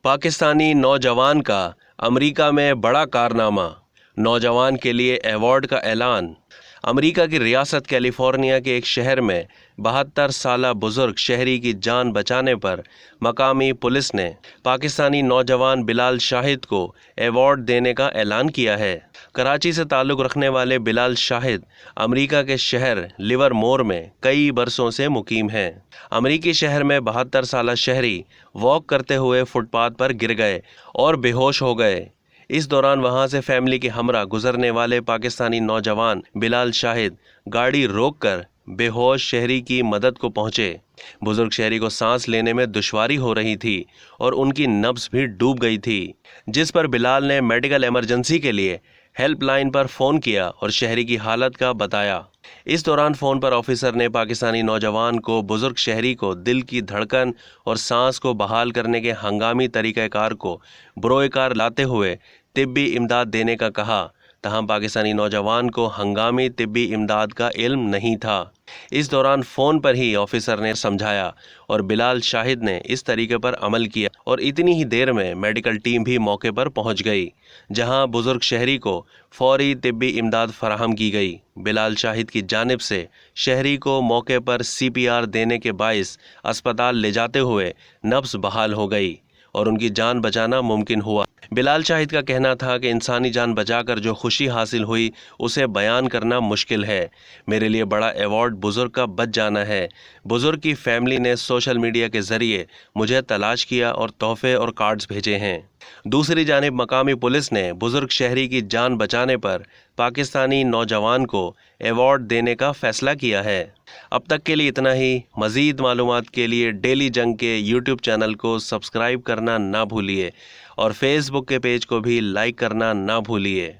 पाकिस्तानी नौजवान का अमेरिका में बड़ा कारनामा, नौजवान के लिए अवार्ड का ऐलान। अमेरिका की रियासत कैलिफोर्निया के एक शहर में 72 साला बुजुर्ग शहरी की जान बचाने पर मकामी पुलिस ने पाकिस्तानी नौजवान बिलाल शाहिद को अवार्ड देने का ऐलान किया है। कराची से ताल्लुक़ रखने वाले बिलाल शाहिद अमेरिका के शहर लिवरमोर में कई बरसों से मुकीम हैं। अमेरिकी शहर में 72 साला शहरी वॉक करते हुए फुटपाथ पर गिर गए और बेहोश हो गए। इस दौरान वहां से फैमिली के हमरा गुजरने वाले पाकिस्तानी नौजवान बिलाल शाहिद गाड़ी रोककर बेहोश शहरी की मदद को पहुंचे। बुजुर्ग शहरी को सांस लेने में दुश्वारी हो रही थी और उनकी नब्ज भी डूब गई थी, जिस पर बिलाल ने मेडिकल इमरजेंसी के लिए हेल्पलाइन पर फ़ोन किया और शहरी की हालत का बताया। इस दौरान फ़ोन पर ऑफिसर ने पाकिस्तानी नौजवान को बुजुर्ग शहरी को दिल की धड़कन और सांस को बहाल करने के हंगामी तरीक़ाकार को बरोएकार लाते हुए तिब्बी इमदाद देने का कहा। तहम पाकिस्तानी नौजवान को हंगामी तिब्बी इमदाद का इल्म नहीं था। इस दौरान फ़ोन पर ही ऑफिसर ने समझाया और बिलाल शाहिद ने इस तरीके पर अमल किया और इतनी ही देर में मेडिकल टीम भी मौके पर पहुंच गई, जहां बुजुर्ग शहरी को फौरी तिब्बी इमदाद फराहम की गई। बिलाल शाहिद की जानिब से शहरी को मौके पर CPR देने के बाइस अस्पताल ले जाते हुए नब्ज बहाल हो गई और उनकी जान बचाना मुमकिन हुआ। बिलाल शाहिद का कहना था कि इंसानी जान बचाकर जो खुशी हासिल हुई उसे बयान करना मुश्किल है। मेरे लिए बड़ा अवार्ड बुज़ुर्ग का बच जाना है। बुज़ुर्ग की फैमिली ने सोशल मीडिया के ज़रिए मुझे तलाश किया और तोहफे और कार्ड्स भेजे हैं। दूसरी जानिब मकामी पुलिस ने बुज़ुर्ग शहरी की जान बचाने पर पाकिस्तानी नौजवान को अवार्ड देने का फ़ैसला किया है। अब तक के लिए इतना ही। मज़ीद मालूमात के लिए डेली जंग के YouTube चैनल को सब्सक्राइब करना ना भूलिए और फेसबुक के पेज को भी लाइक करना ना भूलिए।